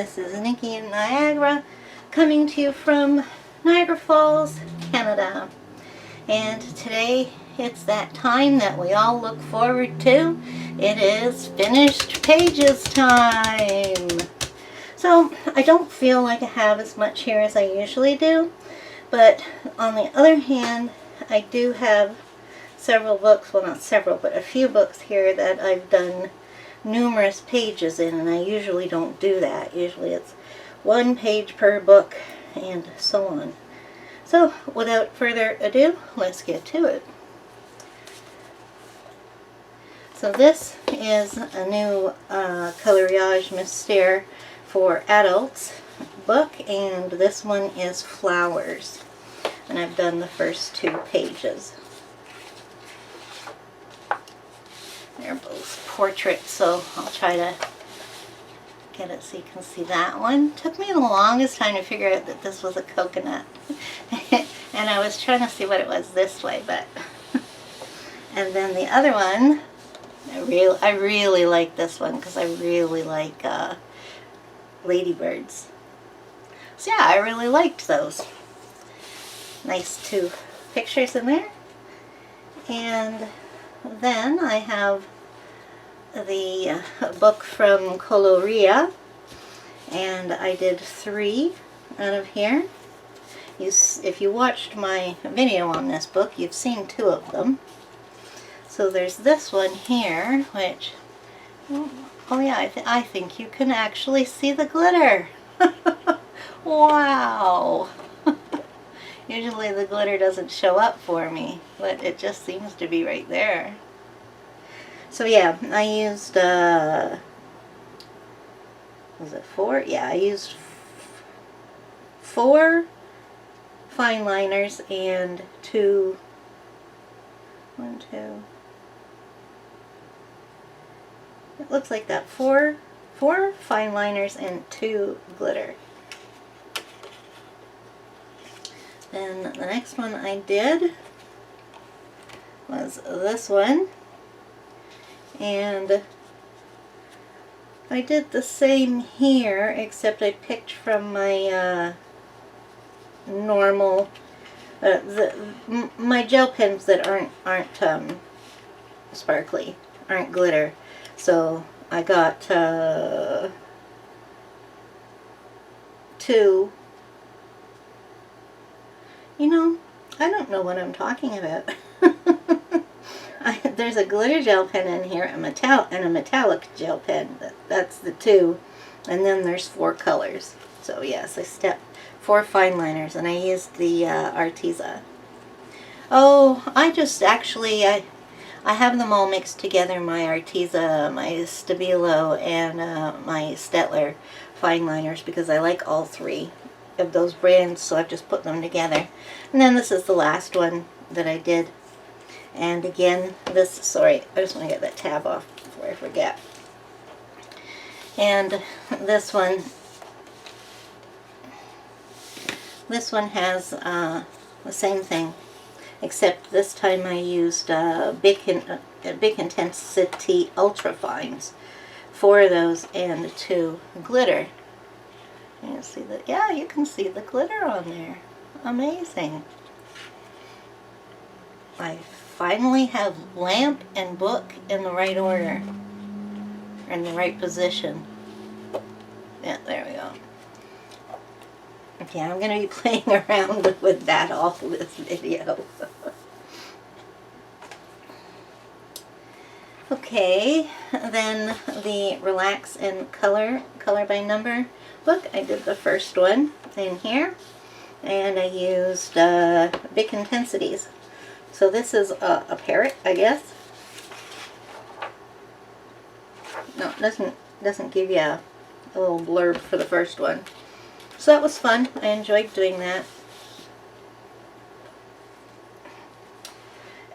This is Nikki in Niagara, coming to you from Niagara Falls, Canada. And today it's that time that we all look forward to. It is finished pages time. So I don't feel like I have as much here as I usually do, but on the other hand, I do have several books, well not several, but a few books here that I've done numerous pages in, and I usually don't do that. Usually it's one page per book and so on. So without further ado, let's get to it. So this is a new Coloriage Mister for adults book, and this one is flowers, and I've done the first 2 pages. They're both portraits, so I'll try to get it so you can see that one. Took me the longest time to figure out that this was a coconut. And I was trying to see what it was this way, but... And then the other one, I really like this one because I really like ladybirds. So yeah, I really liked those. Nice 2 pictures in there. And then I have the book from Coloria, and I did 3 out of here. If you watched my video on this book, you've seen 2 of them. So there's this one here, which, oh yeah, I think you can actually see the glitter. Wow! Usually the glitter doesn't show up for me, but it just seems to be right there. So yeah, I used, was it 4? Yeah, I used 4 fine liners and 2, 1, 2, it looks like that, 4 fine liners and 2 glitter. Then the next one I did was this one, and I did the same here, except I picked from my normal, my gel pens that aren't sparkly, aren't glitter. So I got 2. You know, I don't know what I'm talking about. There's a glitter gel pen in here, and a metallic gel pen. That's the 2. And then there's 4 colors. So yes, I stepped 4 fine liners, and I used the Arteza. Oh, I have them all mixed together, my Arteza, my Stabilo, and my Stettler fine liners, because I like all 3 of those brands, so I've just put them together. And then this is the last one that I did. And again, sorry, I just want to get that tab off before I forget. And this one has the same thing, except this time I used Big Intensity Ultra Fines, 4 of those and 2 glitter. You see that? Yeah, you can see the glitter on there. Amazing. I finally have lamp and book in the right order, or in the right position. Yeah, there we go. Okay, I'm going to be playing around with that all this video. Okay, then the Relax and Color by Number book. I did the first one in here, and I used Big Intensities. So this is a parrot, I guess. No, it doesn't give you a little blurb for the first one. So that was fun. I enjoyed doing that.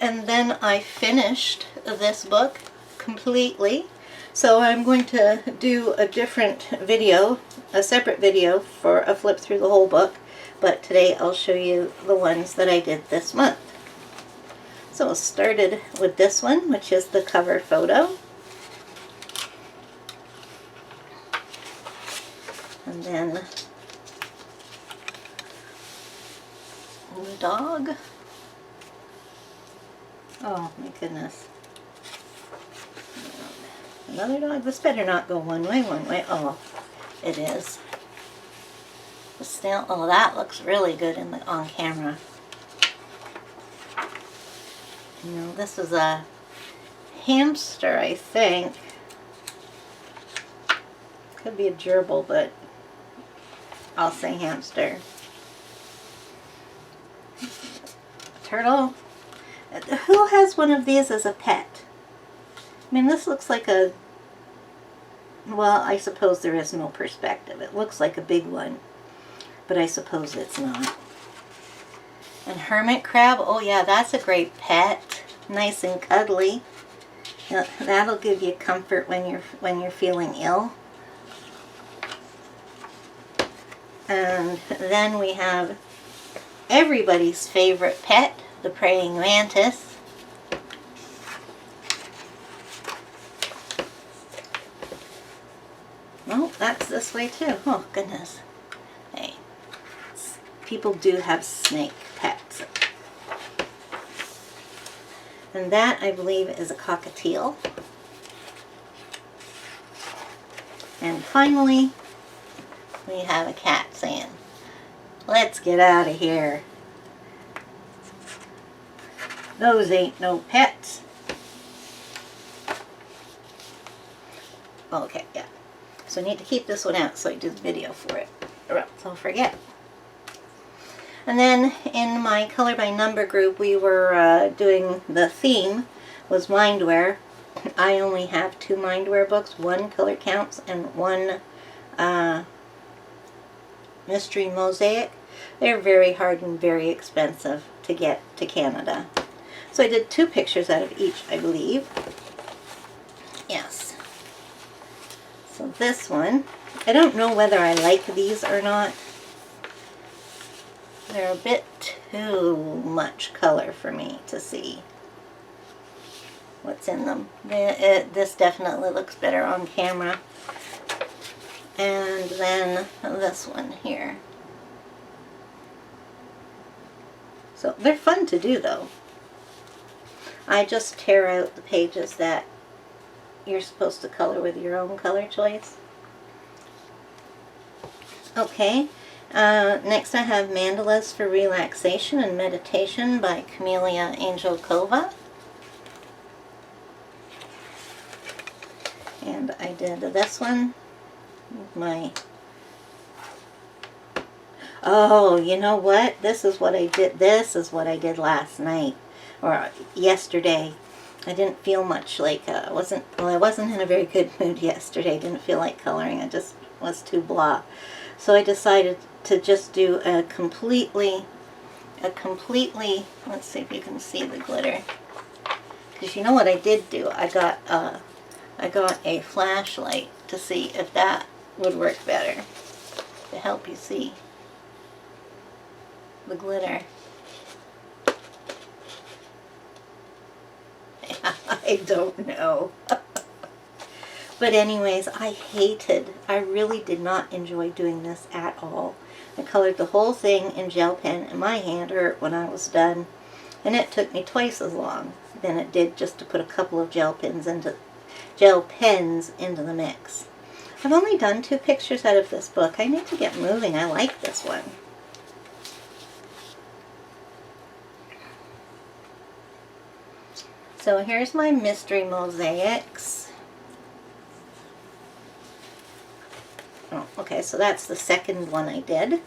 And then I finished this book completely. So I'm going to do a different video, a separate video for a flip through the whole book. But today I'll show you the ones that I did this month. So I started with this one, which is the cover photo. then the dog. Oh my goodness. Another dog? This better not go one way. Oh, it is. The snail. Oh, that looks really good on camera. You know, this is a hamster, I think. Could be a gerbil, but I'll say hamster. Turtle. Who has one of these as a pet? I mean, this looks like a... Well, I suppose there is no perspective. It looks like a big one, but I suppose it's not. And hermit crab. Oh yeah, that's a great pet. Nice and cuddly. That'll give you comfort when you're feeling ill. And then we have everybody's favorite pet, the praying mantis. Oh, that's this way too. Oh, goodness. Hey, people do have snake pets. And that, I believe, is a cockatiel. And finally, we have a cat saying, "Let's get out of here. Those ain't no pets." Okay, yeah. So I need to keep this one out so I do the video for it, or else I'll forget. And then in my color by number group, we were doing, the theme was Mindware. I only have 2 Mindware books, 1 Color Counts and 1 Mystery Mosaic. They're very hard and very expensive to get to Canada. So I did 2 pictures out of each, I believe. Yes. So this one, I don't know whether I like these or not. They're a bit too much color for me to see what's in them. This definitely looks better on camera. And then this one here. So they're fun to do though. I just tear out the pages that you're supposed to color with your own color choice. Okay, next I have Mandalas for Relaxation and Meditation by Camellia Angelkova. And I did this one. Oh, you know what? This is what I did. This is what I did last night or yesterday. I didn't feel much like I wasn't in a very good mood yesterday. Didn't feel like coloring. I just was too blah. So I decided to just do a completely. Let's see if you can see the glitter. Because you know what I did do? I got a flashlight to see if that would work better to help you see the glitter. I don't know. But anyways, I really did not enjoy doing this at all. I colored the whole thing in gel pen and my hand hurt when I was done. And it took me twice as long than it did just to put a couple of gel pens into the mix. I've only done 2 pictures out of this book. I need to get moving. I like this one. So here's my mystery mosaics. Oh, okay, so that's the second one I did.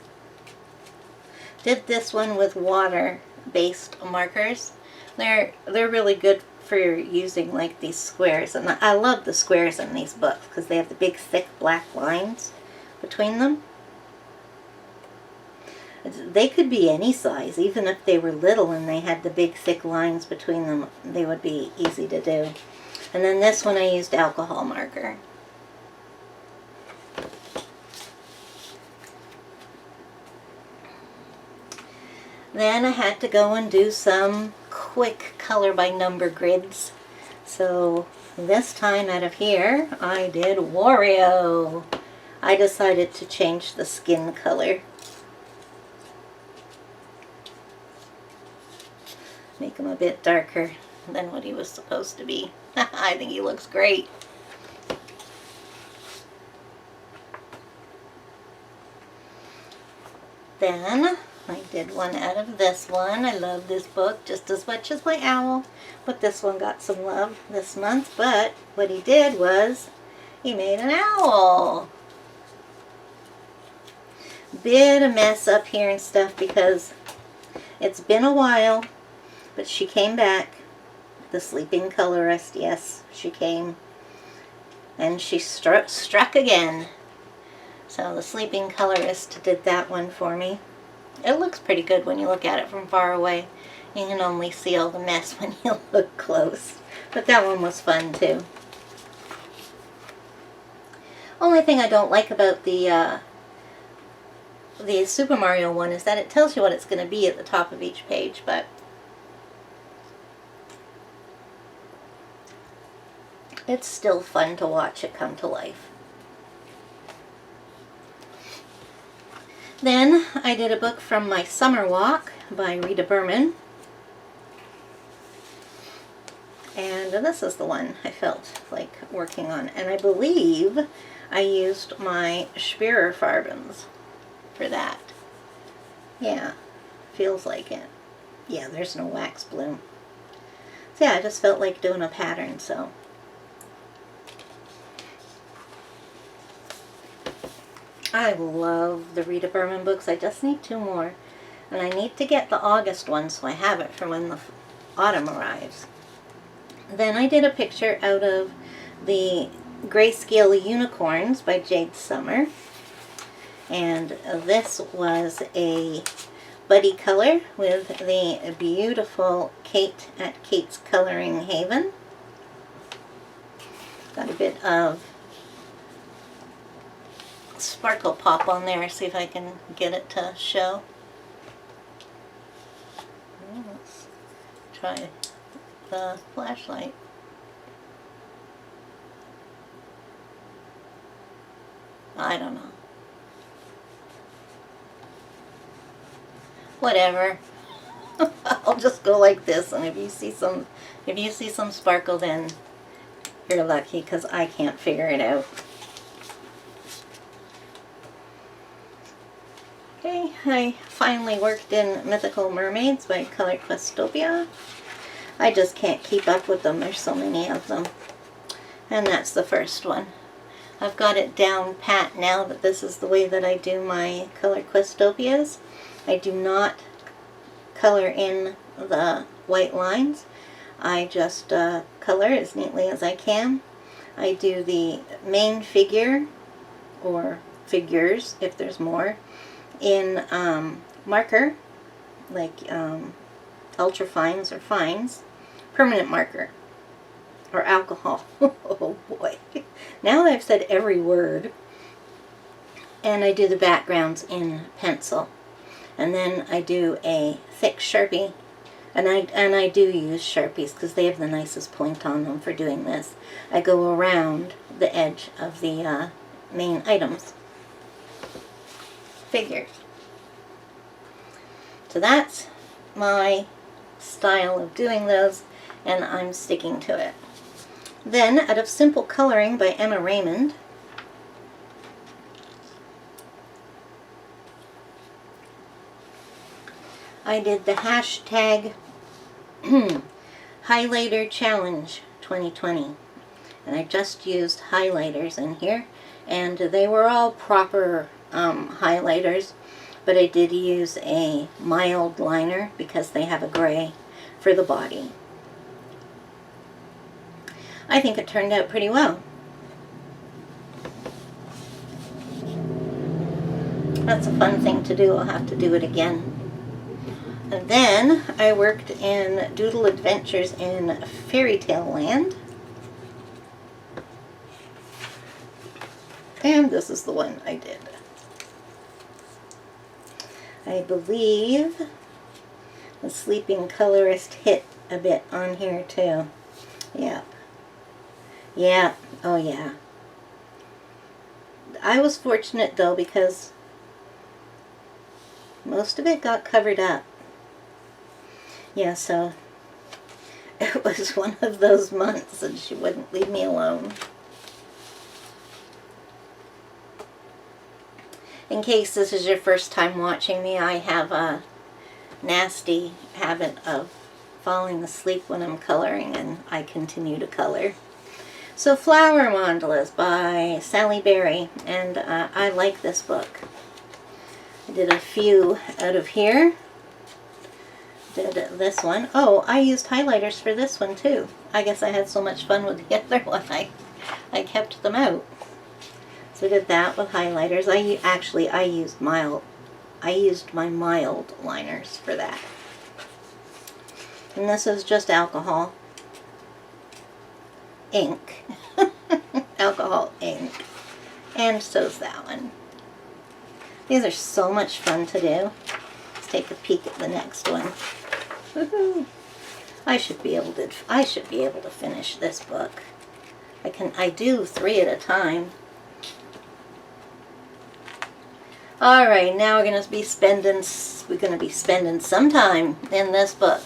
Did this one with water-based markers. They're really good for using like these squares, and I love the squares in these books because they have the big thick black lines between them. They could be any size, even if they were little and they had the big thick lines between them, they would be easy to do. And then this one I used alcohol marker. Then I had to go and do some quick color by number grids. So this time out of here, I did Wario. I decided to change the skin color. Make him a bit darker than what he was supposed to be. I think he looks great. Then I did one out of this one. I love this book just as much as my owl, but this one got some love this month. But what he did was he made an owl. Bit of mess up here and stuff because it's been a while, but she came back. The sleeping colorist, yes, she came. And she struck again. So the sleeping colorist did that one for me. It looks pretty good when you look at it from far away. You can only see all the mess when you look close. But that one was fun too. Only thing I don't like about the Super Mario one is that it tells you what it's going to be at the top of each page, but it's still fun to watch it come to life. Then I did a book from my summer walk by Rita Berman. And this is the one I felt like working on. And I believe I used my Spirifarbens for that. Yeah, feels like it. Yeah, there's no wax bloom. So yeah, I just felt like doing a pattern, so. I love the Rita Berman books. I just need 2 more. And I need to get the August one so I have it for when the autumn arrives. Then I did a picture out of the Grayscale Unicorns by Jade Summer. And this was a buddy color with the beautiful Kate at Kate's Coloring Haven. Got a bit of sparkle pop on there. See if I can get it to show. Let's try the flashlight. I don't know. Whatever. I'll just go like this, and if you see some sparkle, then you're lucky, because I can't figure it out. Okay, I finally worked in Mythical Mermaids by Questopia. I just can't keep up with them. There's so many of them. And that's the first one. I've got it down pat now that this is the way that I do my Color Questopias. I do not color in the white lines. I just color as neatly as I can. I do the main figure, or figures if there's more, in marker, like ultra fines or fines, permanent marker, or alcohol. Oh boy. Now that I've said every word. And I do the backgrounds in pencil. And then I do a thick Sharpie. And I do use Sharpies because they have the nicest point on them for doing this. I go around the edge of the main items. Figures. So that's my style of doing those, and I'm sticking to it. Then, out of Simple Coloring by Emma Raymond, I did the hashtag Highlighter Challenge 2020. And I just used highlighters in here, and they were all proper highlighters, but I did use a mild liner because they have a gray for the body. I think it turned out pretty well. That's a fun thing to do. I'll have to do it again. And then I worked in Doodle Adventures in Fairy Tale Land. And this is the one I did. I believe the sleeping colorist hit a bit on here too. Yep. Yeah. Oh yeah. I was fortunate though, because most of it got covered up. Yeah, so it was one of those months and she wouldn't leave me alone. In case this is your first time watching me, I have a nasty habit of falling asleep when I'm coloring, and I continue to color. So Flower Mandalas by Sally Berry, and I like this book. I did a few out of here. Did this one. Oh, I used highlighters for this one too. I guess I had so much fun with the other one, I kept them out. So I did that with highlighters. I used my mild liners for that. And this is just alcohol ink. Alcohol ink. And so's that one. These are so much fun to do. Let's take a peek at the next one. Woohoo! I should be able to finish this book. I do 3 at a time. Alright, now we're gonna be spending some time in this book.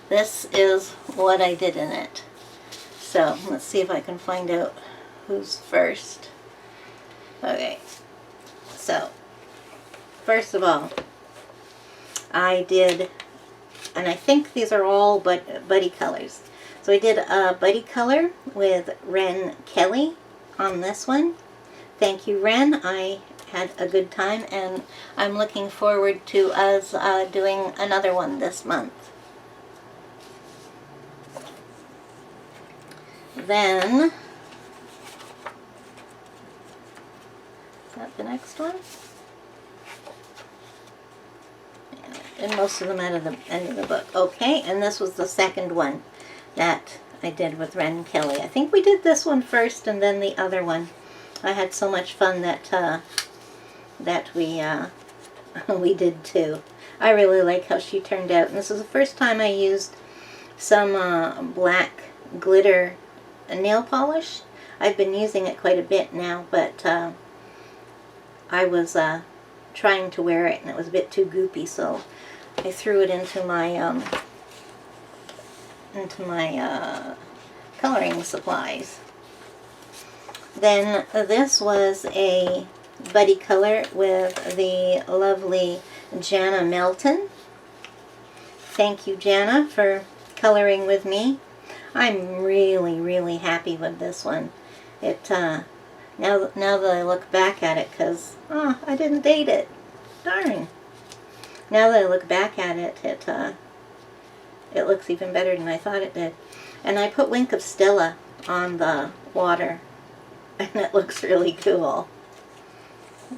This is what I did in it. So let's see if I can find out who's first. Okay, so first of all, I did, and I think these are all buddy colors. So I did a buddy color with Wren Kelly on this one. Thank you, Wren. I had a good time, and I'm looking forward to us doing another one this month. Then, is that the next one? And most of them out of the end of the book. Okay, and this was the second one that I did with Wren Kelly. I think we did this one first and then the other one. I had so much fun that we did too. I really like how she turned out. And this is the first time I used some black glitter nail polish. I've been using it quite a bit now, but I was trying to wear it and it was a bit too goopy, so I threw it into my coloring supplies. Then this was a buddy color with the lovely Janna Melton. Thank you, Janna, for coloring with me. I'm really, really happy with this one. It now that I look back at it, because I didn't date it. Darn. Now that I look back at it, it looks even better than I thought it did. And I put Wink of Stella on the water, and it looks really cool.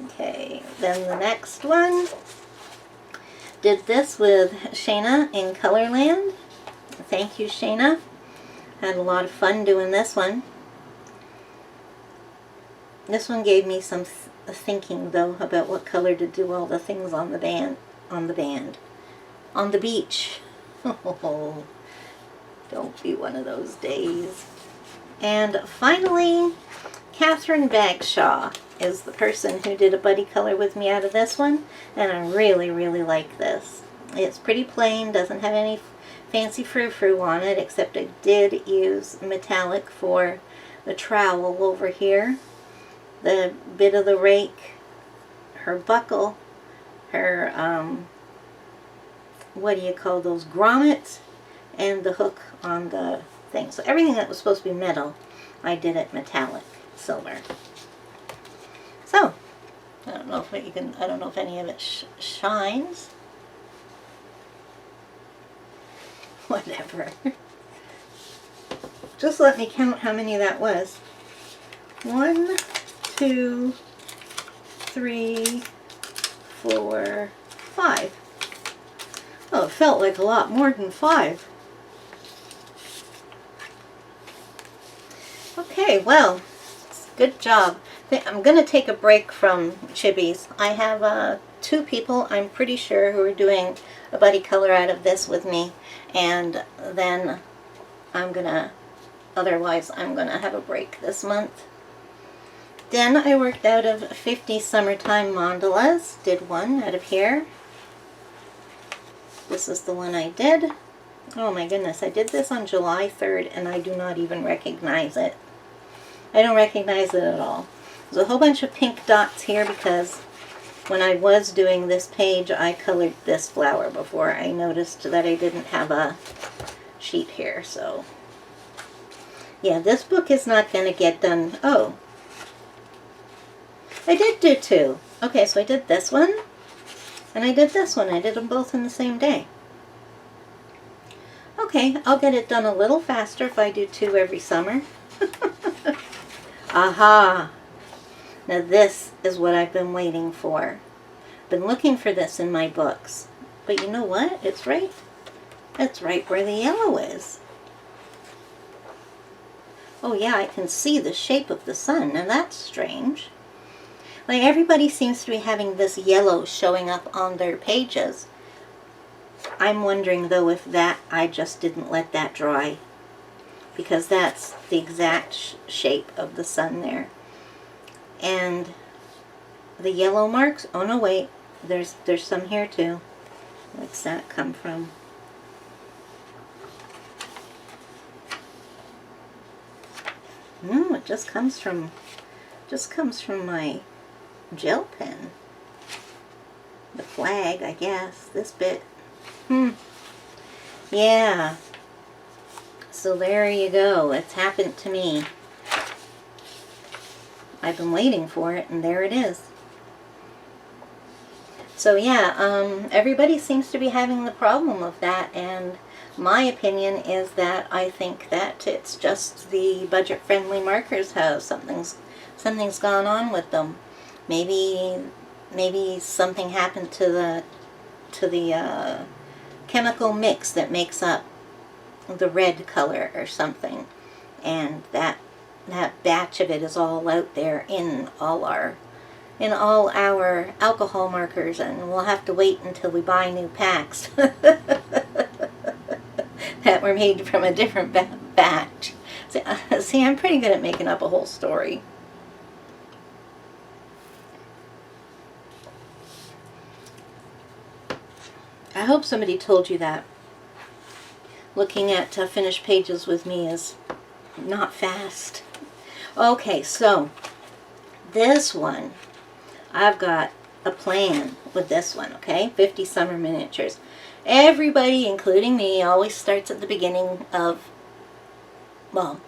Okay, then the next one. Did this with Shayna in Colorland. Thank you, Shayna. Had a lot of fun doing this one. This one gave me some thinking, though, about what color to do all the things on the beach. Oh, don't be one of those days. And finally, Catherine Bagshaw is the person who did a buddy color with me out of this one, and I really, really like this. It's pretty plain, doesn't have any fancy frou-frou on it, except I did use metallic for the trowel over here, the bit of the rake, her buckle, her, what do you call those, grommets, and the hook on the thing. So everything that was supposed to be metal, I did it metallic, silver. So, I don't know if any of it shines. Whatever. Just let me count how many that was. 1, 2, 3, 4, 5. Oh, it felt like a lot more than 5. Okay, well, good job. I'm going to take a break from chibis. I have 2 people, I'm pretty sure, who are doing a buddy color out of this with me. And then otherwise I'm going to have a break this month. Then I worked out of 50 Summertime Mandalas. Did one out of here. This is the one I did. Oh my goodness, I did this on July 3rd and I do not even recognize it. I don't recognize it at all. There's a whole bunch of pink dots here because when I was doing this page, I colored this flower before I noticed that I didn't have a sheet here. So, yeah, this book is not going to get done. Oh, I did do two. Okay, so I did this one, and I did this one. I did them both in the same day. Okay, I'll get it done a little faster if I do two every summer. Aha! Now this is what I've been waiting for. Been looking for this in my books. But you know what? It's right where the yellow is. Oh yeah, I can see the shape of the sun. Now that's strange. Like everybody seems to be having this yellow showing up on their pages. I'm wondering though if that, I just didn't let that dry. Because that's the exact shape of the sun there. And the yellow marks, oh no wait, there's some here too. What's that come from? No, it just comes from my gel pen. The flag, I guess, this bit. Yeah. So there you go. It's happened to me. I've been waiting for it, and there it is. So yeah, everybody seems to be having the problem of that, and my opinion is that I think that it's just the budget-friendly markers have something's gone on with them. Maybe something happened to the chemical mix that makes up the red color or something, and that batch of it is all out there in all our alcohol markers, and we'll have to wait until we buy new packs that were made from a different batch. See, I'm pretty good at making up a whole story. I hope somebody told you that looking at finished pages with me is not fast. Okay, so this one, I've got a plan with this one, okay? 50 Summer Miniatures. Everybody, including me, always starts at the beginning of, well,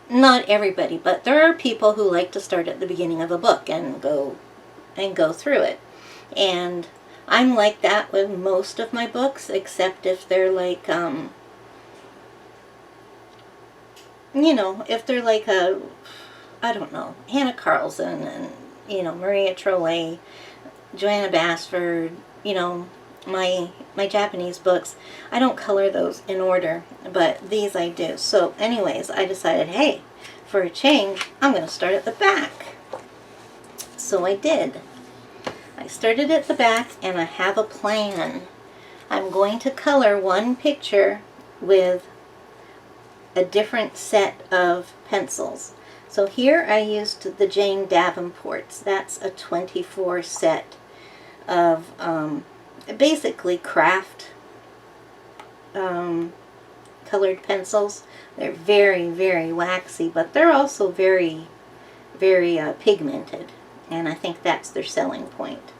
not everybody, but there are people who like to start at the beginning of a book and go through it. And I'm like that with most of my books, except if they're like, you know, if they're like I don't know, Hannah Carlson and, you know, Maria Trolle, Joanna Basford, you know, my Japanese books, I don't color those in order, but these I do. So anyways, I decided, hey, for a change, I'm going to start at the back. So I did. I started at the back, and I have a plan. I'm going to color one picture with a different set of pencils. So here I used the Jane Davenports. That's a 24 set of basically craft colored pencils. They're very, very waxy, but they're also very, very pigmented, and I think that's their selling point.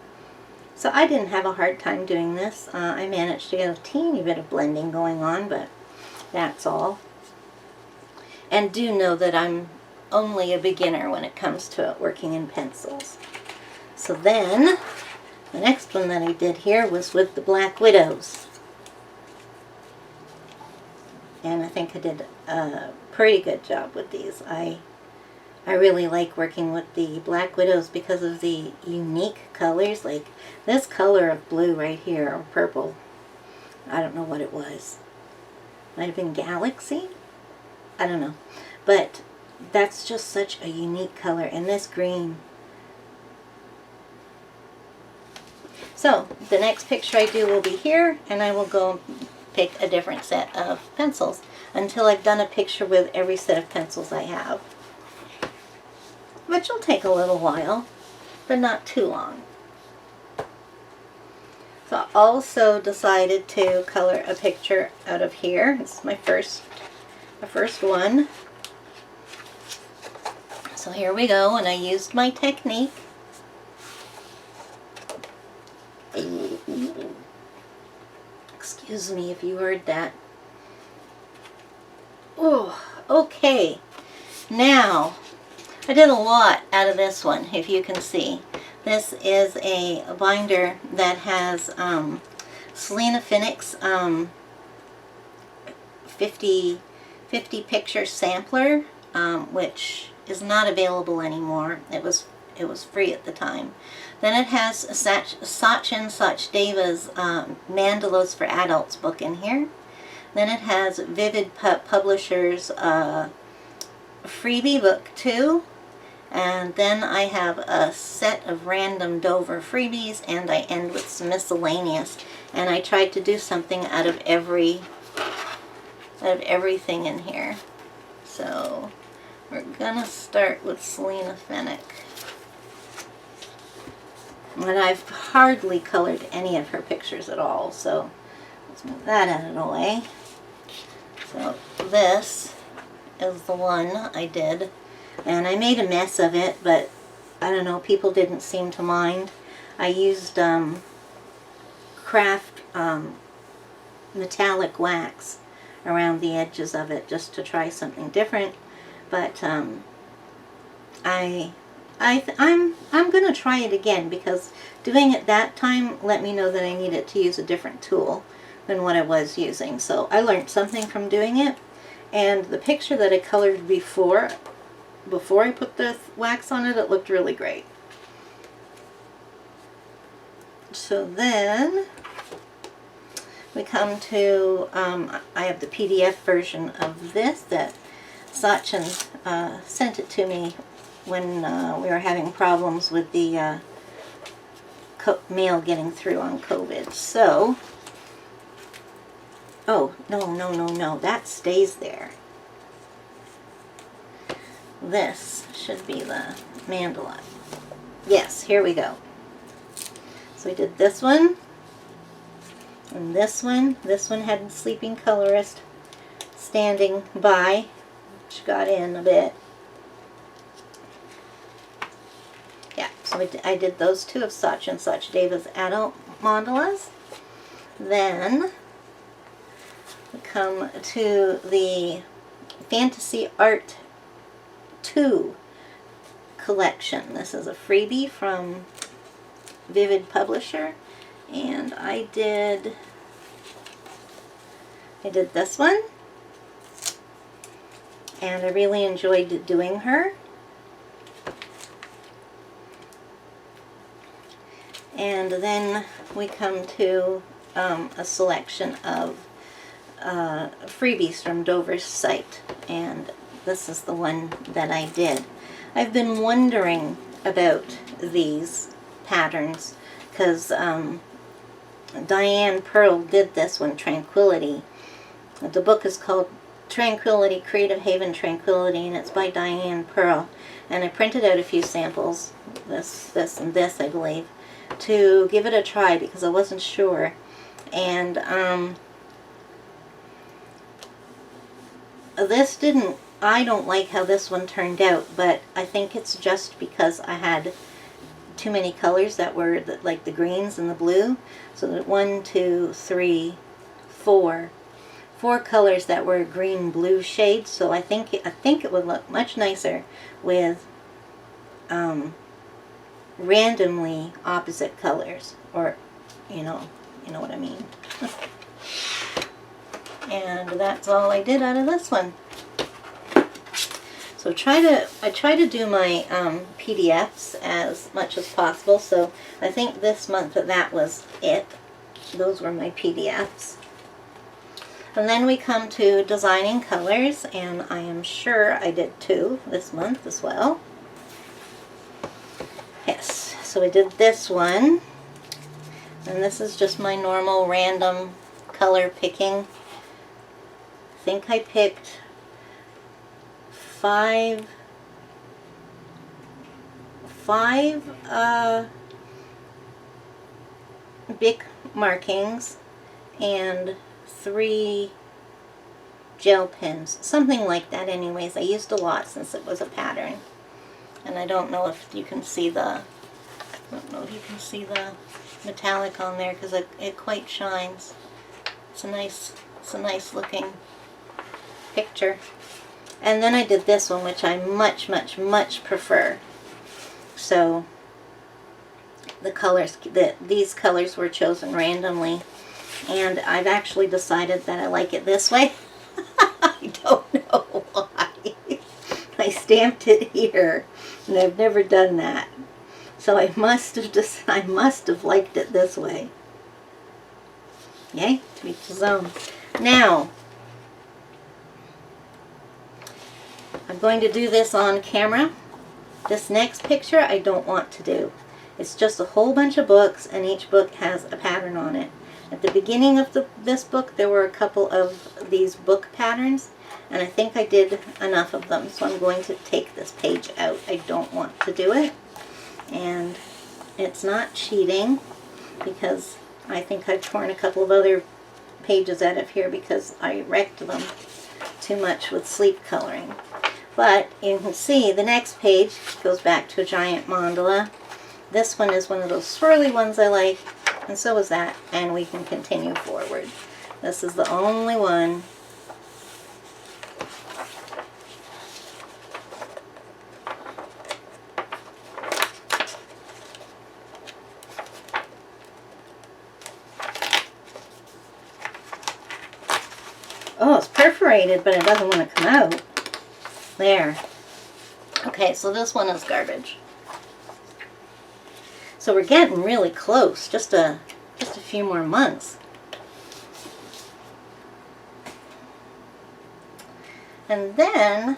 So I didn't have a hard time doing this. I managed to get a teeny bit of blending going on, but that's all. And do know that I'm only a beginner when it comes to working in pencils. So then, the next one that I did here was with the Black Widows. And I think I did a pretty good job with these. I really like working with the Black Widows because of the unique colors. Like this color of blue right here, or purple, I don't know what it was. Might have been Galaxy? I don't know. But that's just such a unique color. And this green. So the next picture I do will be here, and I will go pick a different set of pencils until I've done a picture with every set of pencils I have. which will take a little while, but not too long. So I also decided to color a picture out of here. It's my first one. So here we go, and I used my technique. Excuse me if you heard that. Oh, okay. Now, I did a lot out of this one, if you can see. This is a binder that has Selena Finnick's 50 picture sampler, which is not available anymore. It was free at the time. Then it has Such and Such Deva's Mandalas for Adults book in here. Then it has Vivid Publishers freebie book too. And then I have a set of random Dover freebies, and I end with some miscellaneous. And I tried to do something out of everything in here. So we're gonna start with Selena Finnick. And I've hardly colored any of her pictures at all, so let's move that out of the way. So this is the one I did. And I made a mess of it, but I don't know, people didn't seem to mind. I used craft metallic wax around the edges of it just to try something different. But I'm going to try it again, because doing it that time let me know that I needed to use a different tool than what I was using. So I learned something from doing it. And the picture that I colored before I put the wax on it, it looked really great. So then we come to, I have the PDF version of this that Sachin sent it to me when we were having problems with the mail getting through on COVID. So, oh, no, that stays there. This should be the mandala. Yes, here we go. So we did this one, and this one. This one had the sleeping colorist standing by, which got in a bit. Yeah, so I did those two of Such and Such Deva's adult mandalas. Then we come to the Fantasy Art 2 collection. This is a freebie from Vivid Publisher, and I did this one, and I really enjoyed doing her. And then we come to a selection of freebies from Dover's site, and this is the one that I did. I've been wondering about these patterns because Diane Pearl did this one, Tranquility. The book is called Tranquility, Creative Haven Tranquility, and it's by Diane Pearl. And I printed out a few samples, this, and this, I believe, to give it a try because I wasn't sure. And I don't like how this one turned out, but I think it's just because I had too many colors that were like the greens and the blue. So that 1, 2, 3, 4 colors that were green-blue shades. So I think it would look much nicer with randomly opposite colors, or you know what I mean. And that's all I did out of this one. So I try to do my PDFs as much as possible. So I think this month that was it. Those were my PDFs. And then we come to designing colors, and I am sure I did 2 this month as well. Yes, so I did this one, and this is just my normal random color picking. I think I picked 5 5 Bic markings and 3 gel pens. Something like that anyways. I used a lot since it was a pattern. And I don't know if you can see the metallic on there because it quite shines. It's a nice looking picture. And then I did this one, which I much prefer. So the colors, these colors were chosen randomly, and I've actually decided that I like it this way. I don't know why. I stamped it here, and I've never done that. So I must have liked it this way. Yay, to each his own. Now, I'm going to do this on camera. This next picture I don't want to do. It's just a whole bunch of books, and each book has a pattern on it. At the beginning of this book, there were a couple of these book patterns, and I think I did enough of them, so I'm going to take this page out. I don't want to do it, and it's not cheating, because I think I've torn a couple of other pages out of here because I wrecked them too much with sleep coloring. But you can see the next page goes back to a giant mandala. This one is one of those swirly ones I like, and so is that, and we can continue forward. This is the only one. Oh, it's perforated, but it doesn't want to come out. There. Okay, so this one is garbage. So we're getting really close. Just a few more months. And then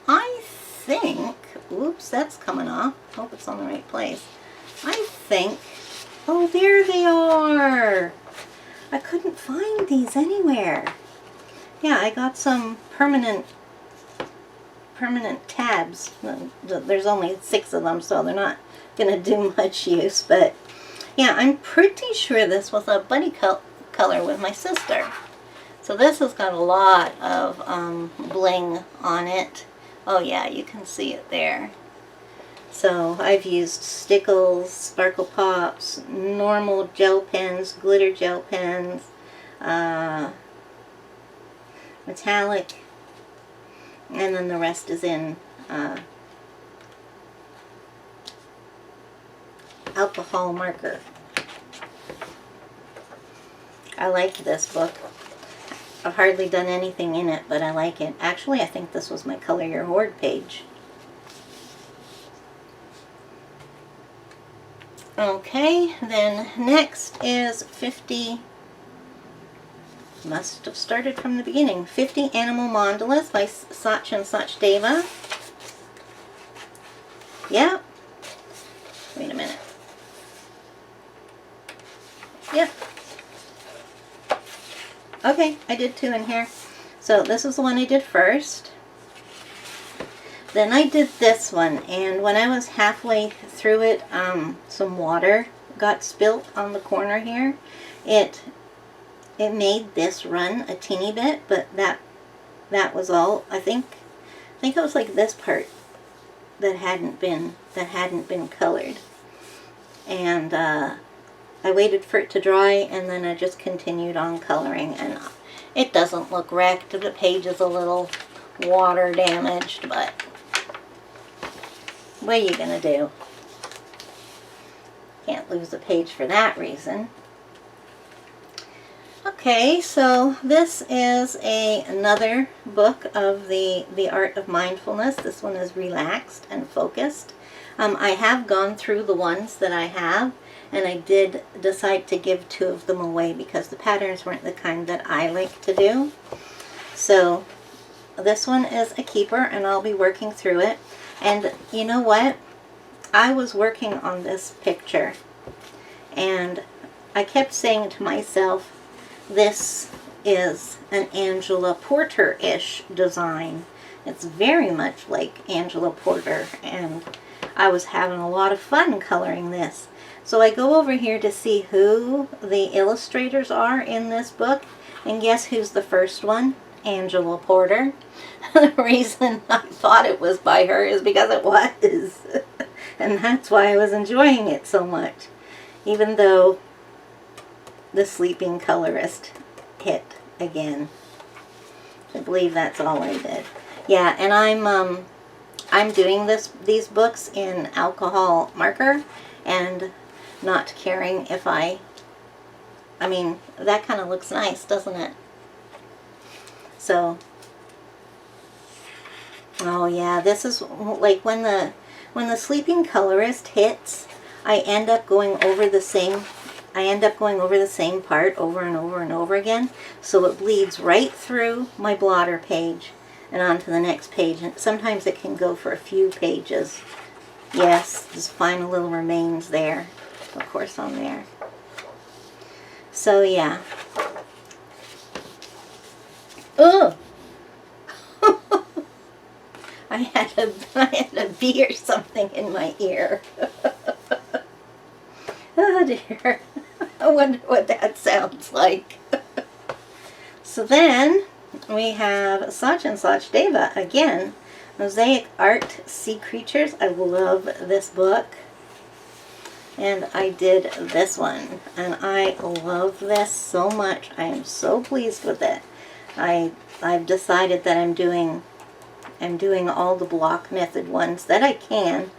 I think, oops, that's coming off. Hope it's on the right place. I think, oh, there they are. I couldn't find these anywhere. Yeah, I got some permanent tabs. There's only 6 of them, so they're not going to do much use. But yeah, I'm pretty sure this was a buddy color with my sister. So this has got a lot of bling on it. Oh yeah, you can see it there. So I've used stickles, sparkle pops, normal gel pens, glitter gel pens, metallic, and then the rest is in alcohol marker. I like this book. I've hardly done anything in it, but I like it. Actually, I think this was my Color Your Horde page. Okay, then next is 50, must have started from the beginning, 50 Animal Mandalas by Sach and Sach Deva. Yep. Wait a minute. Yep. Okay, I did 2 in here. So this is the one I did first. Then I did this one, and when I was halfway through it, some water got spilt on the corner here. It made this run a teeny bit, but that was all. I think it was like this part that hadn't been colored. And I waited for it to dry, and then I just continued on coloring, and it doesn't look wrecked. The page is a little water damaged, but what are you gonna do? Can't lose a page for that reason. Okay, so this is another book of the Art of Mindfulness. This one is relaxed and focused. I have gone through the ones that I have, and I did decide to give 2 of them away because the patterns weren't the kind that I like to do. So this one is a keeper, and I'll be working through it. And you know what? I was working on this picture, and I kept saying to myself, this is an Angela Porter-ish design. It's very much like Angela Porter, and I was having a lot of fun coloring this. So I go over here to see who the illustrators are in this book, and guess who's the first one? Angela Porter. The reason I thought it was by her is because it was. And that's why I was enjoying it so much. Even though the sleeping colorist hit again. I believe that's all I did. Yeah, and I'm doing these books in alcohol marker and not caring if I mean, that kind of looks nice, doesn't it? So, oh yeah, this is like when the sleeping colorist hits, I end up going over the same part over and over and over again, so it bleeds right through my blotter page and onto the next page, and sometimes it can go for a few pages. Yes, just final little remains there, of course, on there. So yeah. Oh, I had a bee or something in my ear. Oh dear. I wonder what that sounds like. So then we have such and such Deva again. Mosaic Art Sea Creatures. I love this book. And I did this one. And I love this so much. I am so pleased with it. I've decided that I'm doing all the block method ones that I can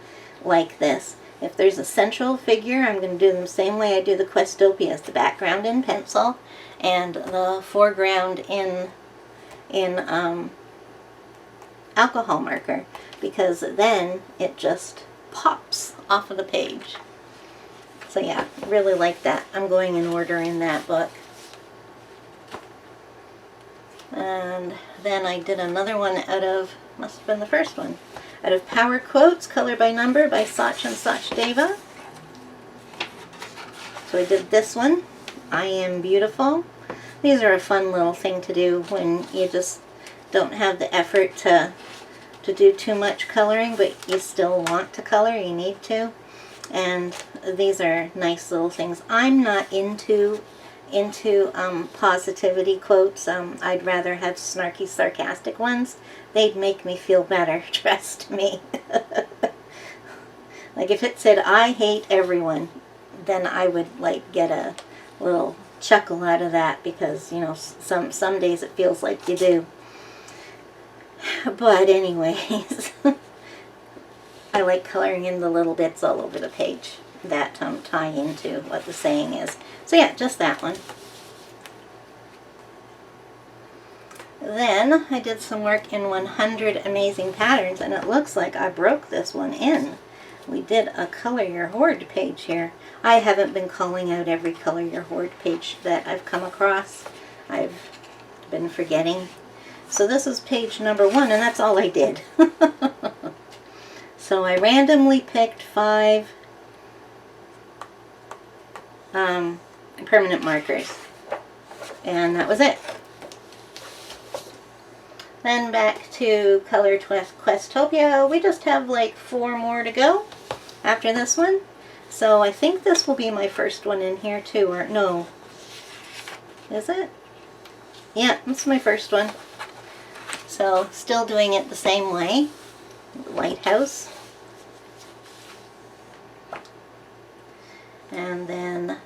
like this. If there's a central figure, I'm going to do them the same way I do the Questopias, the background in pencil and the foreground in alcohol marker, because then it just pops off of the page. So yeah, really like that. I'm going in order in that book. And then I did another one out of, must have been the first one, out of Power Quotes, Color by Number by Sach and Sach Deva. So I did this one, I Am Beautiful. These are a fun little thing to do when you just don't have the effort to do too much coloring, but you still want to color, you need to. And these are nice little things. I'm not into positivity quotes. I'd rather have snarky, sarcastic ones. They'd make me feel better, trust me. Like if it said, I hate everyone, then I would like get a little chuckle out of that, because, you know, some days it feels like you do. But anyways, I like coloring in the little bits all over the page that tie into what the saying is. So yeah, just that one. Then I did some work in 100 Amazing Patterns, and it looks like I broke this one in. We did a Color Your Horde page here. I haven't been calling out every Color Your Horde page that I've come across. I've been forgetting. So this is page number 1, and that's all I did. So I randomly picked 5 permanent markers, and that was it. Then back to Color Questopia. We just have like 4 more to go after this one. So I think this will be my first one in here too, or no. Is it? Yeah, it's my first one. So still doing it the same way. Lighthouse. And then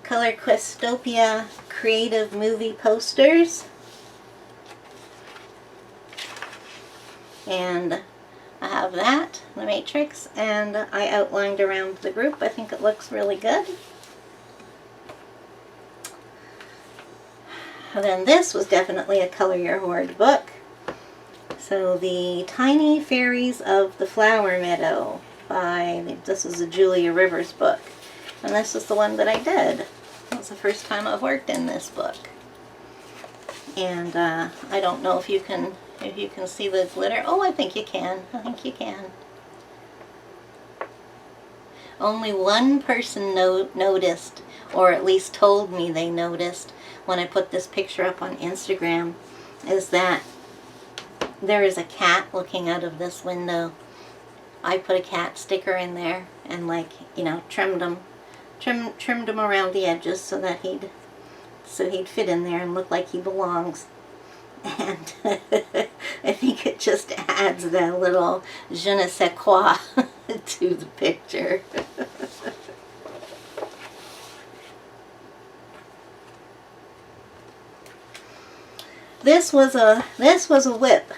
Color Questopia Creative Movie Posters. And I have that, the matrix, and I outlined around the group. I think it looks really good. And then this was definitely a Color Your Horde book. So the Tiny Fairies of the Flower Meadow by, this is a Julia Rivers book. And this is the one that I did. It was the first time I've worked in this book. And I don't know if you can see the glitter. Oh, I think you can. I think you can. Only one person noticed, or at least told me they noticed when I put this picture up on Instagram, is that there is a cat looking out of this window. I put a cat sticker in there and, like, you know, trimmed him around the edges so that he'd fit in there and look like he belongs. And I think it just adds that little je ne sais quoi to the picture. This was a whip.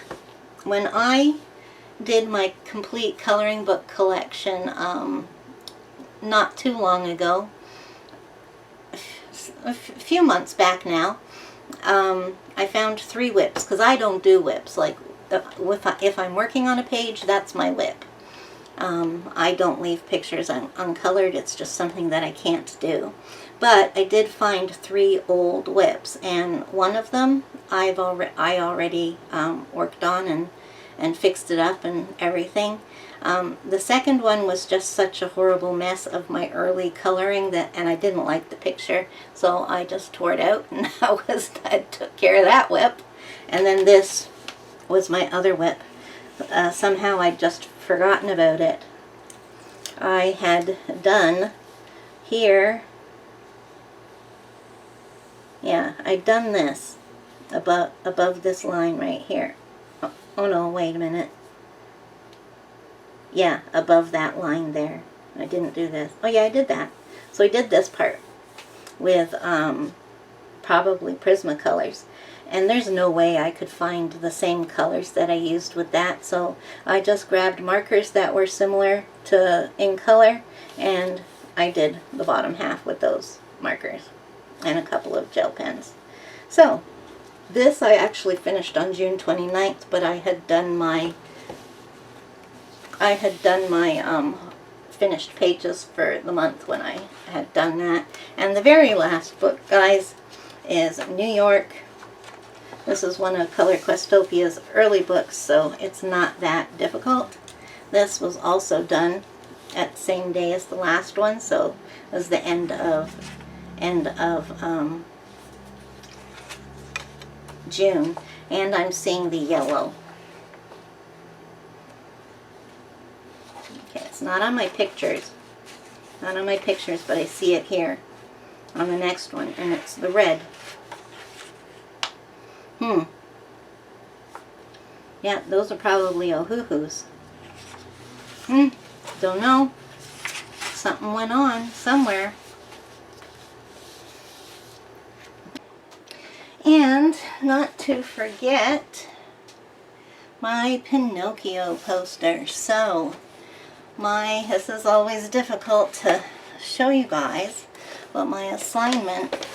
When I did my complete coloring book collection not too long ago, a few months back now, I found 3 whips, because I don't do whips. Like, if I'm working on a page, that's my whip. I don't leave pictures uncolored. It's just something that I can't do. But I did find 3 old whips, and one of them I already worked on and fixed it up and everything. The second one was just such a horrible mess of my early coloring and I didn't like the picture, so I just tore it out, and I took care of that whip. And then this was my other whip. Somehow I'd just forgotten about it. I had done here, yeah, I'd done this above this line right here. Oh no, wait a minute. Yeah, above that line there. I didn't do this. Oh yeah, I did that. So I did this part with probably Prismacolors. And there's no way I could find the same colors that I used with that. So I just grabbed markers that were similar to in color, and I did the bottom half with those markers and a couple of gel pens. So this I actually finished on June 29th, but I had done my finished pages for the month when I had done that. And the very last book, guys, is New York. This is one of Color Questopia's early books, so it's not that difficult. This was also done at the same day as the last one, so it was the end of June, and I'm seeing the yellow. Okay, it's not on my pictures. Not on my pictures, but I see it here on the next one, and it's the red. Yeah, those are probably Ohuhus. Don't know. Something went on somewhere. And not to forget my Pinocchio poster. So this is always difficult to show you guys, but my assignment,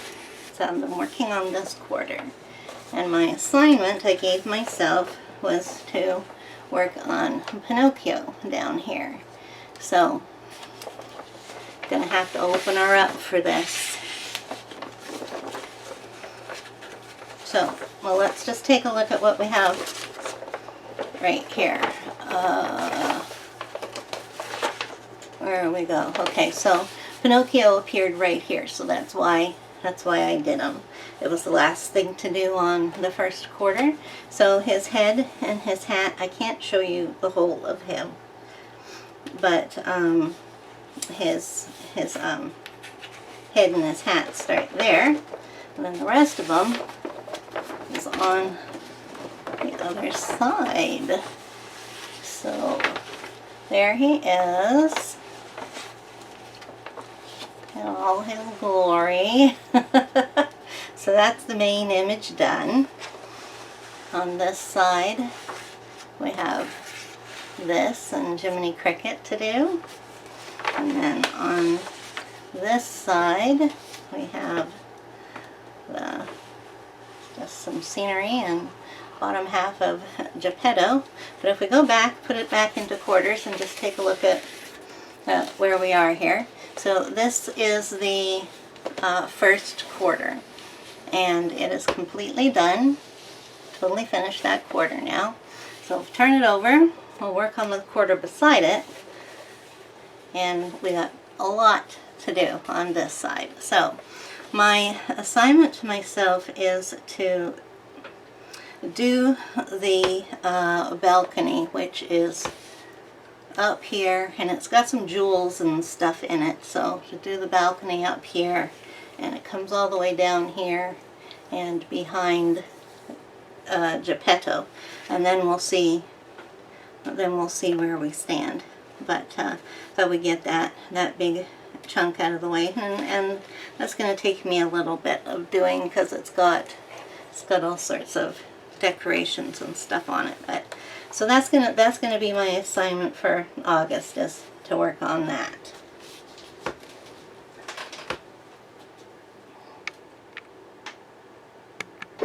so I've been working on this quarter, and my assignment I gave myself was to work on Pinocchio down here. So I'm gonna have to open her up for this. So, well, let's just take a look at what we have right here. Where we go? Okay, so Pinocchio appeared right here, so that's why I did them. It was the last thing to do on the first quarter. So his head and his hat, I can't show you the whole of him, but his head and his hat start there, and then the rest of them is on the other side. So there he is in all his glory. So that's the main image done. On this side we have this and Jiminy Cricket to do, and then on this side we have just some scenery and bottom half of Geppetto. But if we go back, put it back into quarters, and just take a look at where we are here. So this is the first quarter, and it is completely done. Totally finished that quarter now. So if we turn it over, we'll work on the quarter beside it, and we got a lot to do on this side. So my assignment to myself is to do the balcony, which is up here, and it's got some jewels and stuff in it. So to do the balcony up here, and it comes all the way down here and behind Geppetto, and then we'll see. Then we'll see where we stand. But so we get that big chunk out of the way, and that's going to take me a little bit of doing because it's got all sorts of decorations and stuff on it. But so that's gonna be my assignment for August, is to work on that.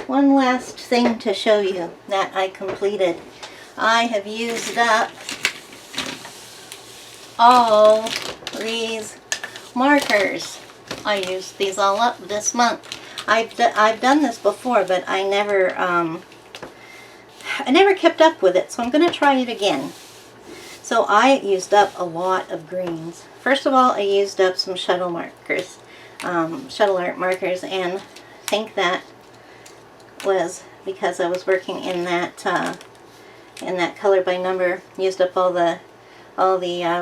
One last thing to show you that I completed. I have used up all these markers. I used these all up this month. I've done this before, but I never kept up with it, so I'm going to try it again. So I used up a lot of greens. First of all, I used up some shuttle markers, shuttle art markers, and I think that was because I was working in that color by number. Used up all the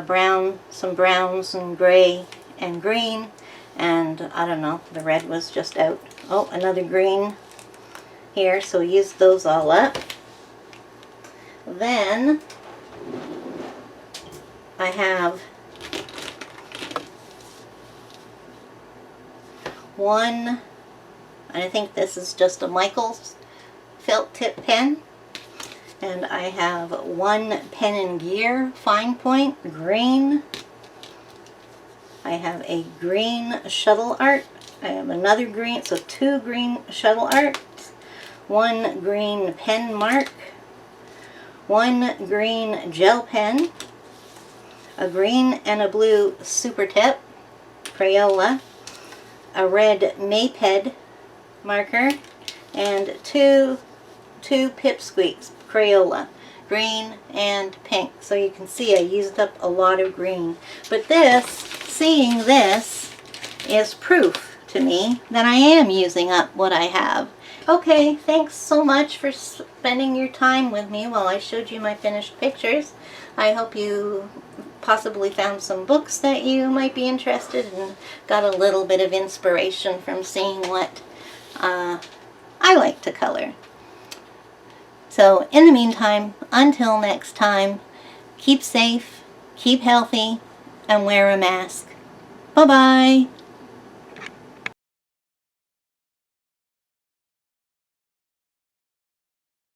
brown, some browns and gray and green, and I don't know, the red was just out. Oh, another green here, so we used those all up. Then I have one, and I think this is just a Michael's felt tip pen, and I have one Pen and Gear fine point green. I have a green shuttle art. I have another green, so two green shuttle arts, one green pen mark, one green gel pen, a green and a blue super tip Crayola, a red Maped marker, and two Pipsqueaks Crayola, green and pink. So you can see I used up a lot of green. But seeing this is proof to me that I am using up what I have. Okay, thanks so much for spending your time with me while I showed you my finished pictures. I hope you possibly found some books that you might be interested in and got a little bit of inspiration from seeing what I like to color. So in the meantime, until next time, keep safe, keep healthy, and wear a mask. Bye-bye.